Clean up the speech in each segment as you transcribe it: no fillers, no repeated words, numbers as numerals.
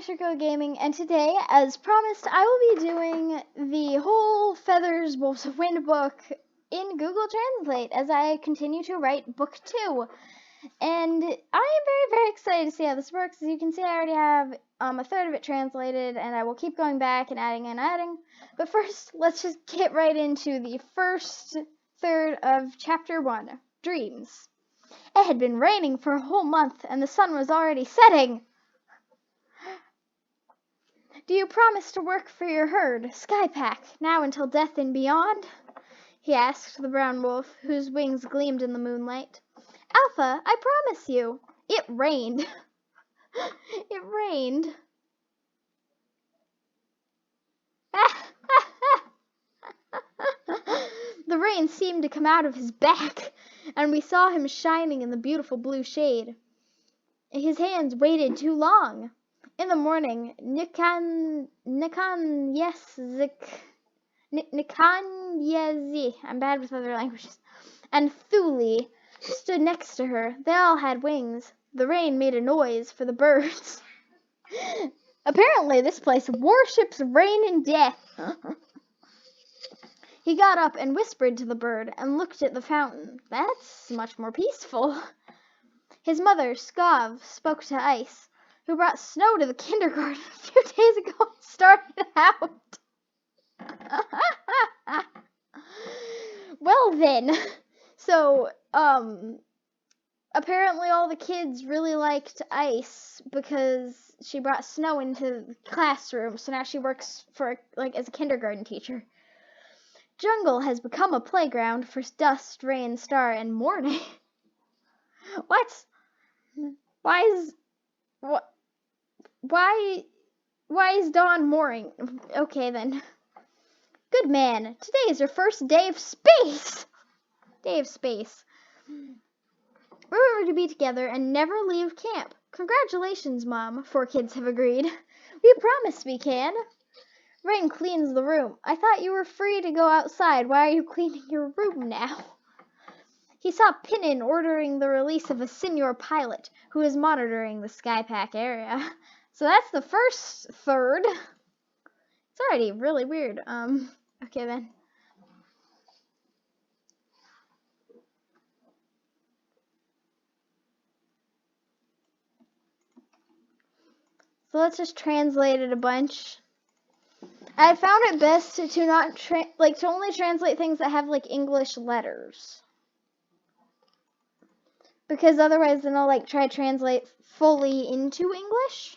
Circle Gaming, and today, as promised, I will be doing the whole Feathers Wolves of Wind book in Google Translate as I continue to write book 2. And I am very, very excited to see how this works. As you can see, I already have a third of it translated, and I will keep going back and adding and adding. But first, let's just get right into the first third of Chapter 1, Dreams. It had been raining for a whole month, and the sun was already setting. Do you promise to work for your herd, Skypack, now until death and beyond? He asked the brown wolf, whose wings gleamed in the moonlight. Alpha, I promise you. It rained. It rained. The rain seemed to come out of his back, and we saw him shining in the beautiful blue shade. His hands waited too long. In the morning, Nikanyezi, I'm bad with other languages, and Thule stood next to her. They all had wings. The rain made a noise for the birds. Apparently, this place worships rain and death. He got up and whispered to the bird and looked at the fountain. That's much more peaceful. His mother, Skov, spoke to Ice, who brought snow to the kindergarten a few days ago and started out. Well then, so, apparently all the kids really liked Ice because she brought snow into the classroom, so now she works for, as a kindergarten teacher. Jungle has become a playground for dust, rain, star, and morning. What? Why is dawn morning? Okay, then. Good man. Today is your first day of space. Day of space. Remember to be together and never leave camp. Congratulations, Mom, 4 kids have agreed. We promise we can. Rain cleans the room. I thought you were free to go outside. Why are you cleaning your room now? He saw Pinnin ordering the release of a senior pilot who is monitoring the Skypack area. So that's the first third. It's already really weird. Okay then. So let's just translate it a bunch. I found it best to not to only translate things that have English letters. Because otherwise then I'll try to translate fully into English.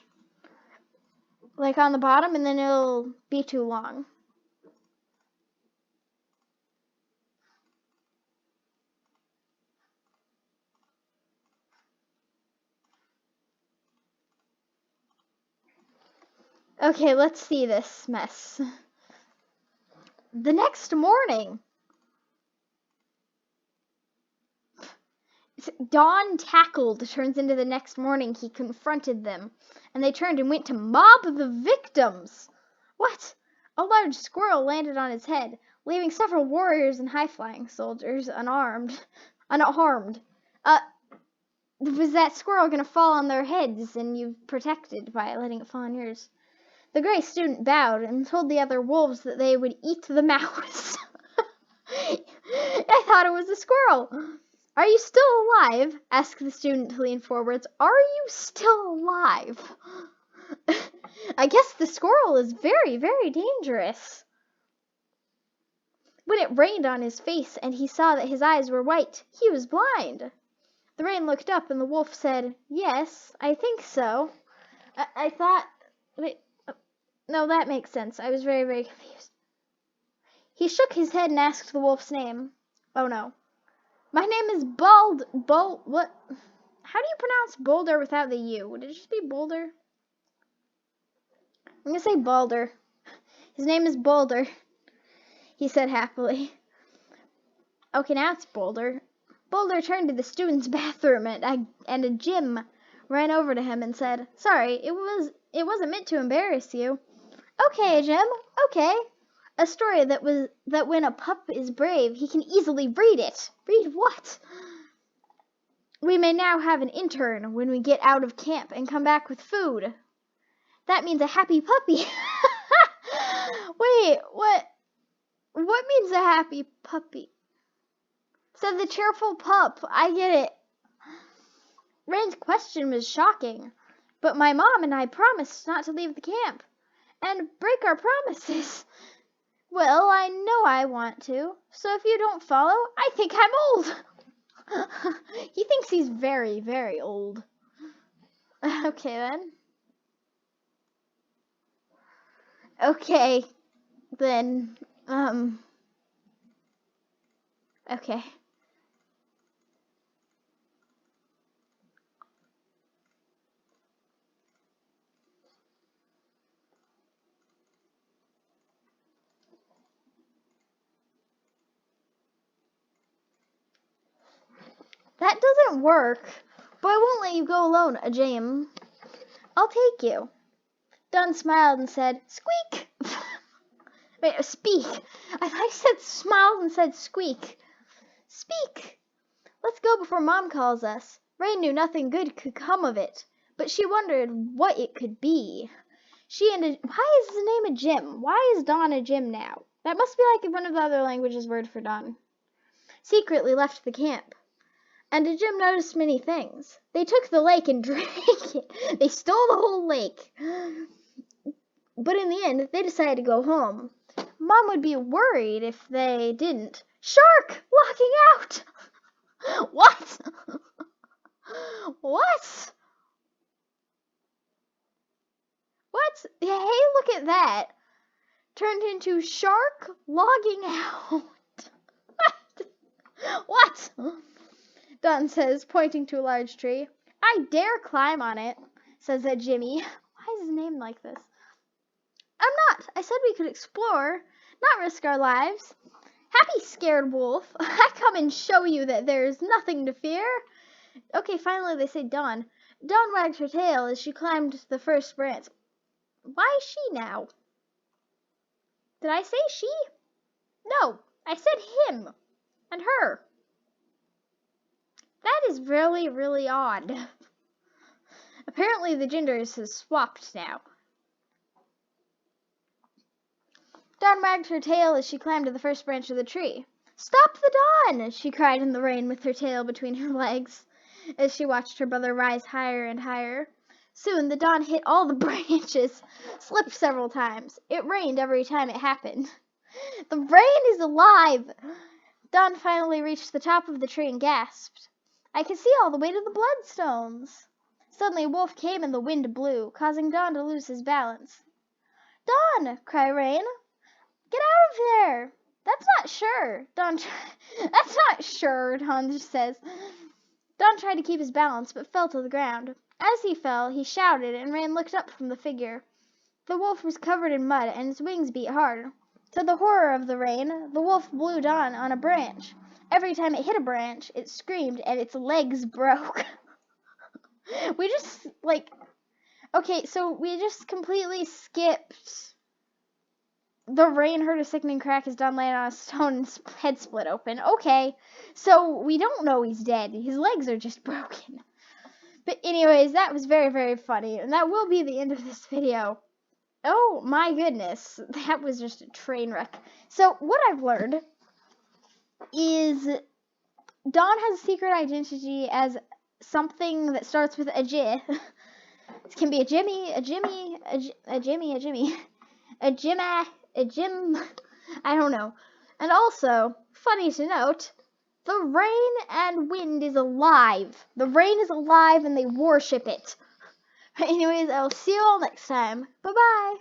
On the bottom, and then it'll be too long. Okay, let's see this mess. The next morning. Dawn tackled turns into the next morning. He confronted them, and they turned and went to mob the victims. What? A large squirrel landed on his head, leaving several warriors and high-flying soldiers unharmed. Was that squirrel going to fall on their heads, and you've protected by letting it fall on yours? The gray student bowed and told the other wolves that they would eat the mouse. I thought it was a squirrel. Are you still alive? Asked the student to lean forwards. Are you still alive? I guess the squirrel is very, very dangerous. When it rained on his face and he saw that his eyes were white, he was blind. The rain looked up and the wolf said, Yes, I think so. I thought... Wait, no, that makes sense. I was very, very confused. He shook his head and asked the wolf's name. Oh no. My name is what? How do you pronounce Boulder without the U? Would it just be Boulder? I'm gonna say Balder. His name is Boulder, he said happily. Okay, now it's Boulder. Boulder turned to the student's bathroom and a Jim ran over to him and said, Sorry, it wasn't meant to embarrass you. Okay, Jim, okay. A story that when a pup is brave, he can easily read it. Read what? We may now have an intern when we get out of camp and come back with food. That means a happy puppy. Wait, what? What means a happy puppy? So the cheerful pup. I get it. Rain's question was shocking, but my mom and I promised not to leave the camp and break our promises. Well, I know I want to, so if you don't follow, I think I'm old. He thinks he's very, very old. Okay, then. Okay, then, okay. That doesn't work, but I won't let you go alone, Jim. I'll take you. Don smiled and said, squeak! Wait, speak. I thought he said smiled and said squeak. Speak. Let's go before Mom calls us. Rain knew nothing good could come of it, but she wondered what it could be. Why is his name a Jim? Why is Don a Jim now? That must be like one of the other languages' word for Don. Secretly left the camp. And a Jim noticed many things. They took the lake and drank it. They stole the whole lake. But in the end, they decided to go home. Mom would be worried if they didn't. Shark! Locking out! What? What? What? Hey, look at that. Turned into shark logging out. What? Don says, pointing to a large tree. I dare climb on it, says a Jimmy. Why is his name like this? I'm not. I said we could explore, not risk our lives. Happy scared wolf. I come and show you that there's nothing to fear. Okay, finally they say Dawn. Dawn wagged her tail as she climbed the first branch. Why is she now? Did I say she? No, I said him and her. That is really, really odd. Apparently the genders has swapped now. Dawn wagged her tail as she climbed to the first branch of the tree. Stop the Dawn! She cried in the rain with her tail between her legs as she watched her brother rise higher and higher. Soon the Dawn hit all the branches, slipped several times. It rained every time it happened. The rain is alive! Dawn finally reached the top of the tree and gasped. I can see all the way to the bloodstones. Suddenly a wolf came and the wind blew, causing Dawn to lose his balance. Dawn! Cried Rain. Get out of there! That's not sure. That's not sure, Dawn just says. Dawn tried to keep his balance, but fell to the ground. As he fell, he shouted, and Rain looked up from the figure. The wolf was covered in mud, and his wings beat hard. To the horror of the rain, the wolf blew Dawn on a branch. Every time it hit a branch, it screamed, and its legs broke. Okay, so we just completely skipped the rain heard a sickening crack as Dawn landed on a stone and his head split open. Okay, so we don't know he's dead. His legs are just broken. But anyways, that was very, very funny. And that will be the end of this video. Oh my goodness. That was just a train wreck. So what I've learned is Dawn has a secret identity as something that starts with a J. It can be a Jimmy, a Jimmy, a Jimmy, a Jimmy, a Jimma, a Jim, I don't know. And also, funny to note, the rain and wind is alive. The rain is alive and they worship it. Anyways, I'll see you all next time. Bye-bye.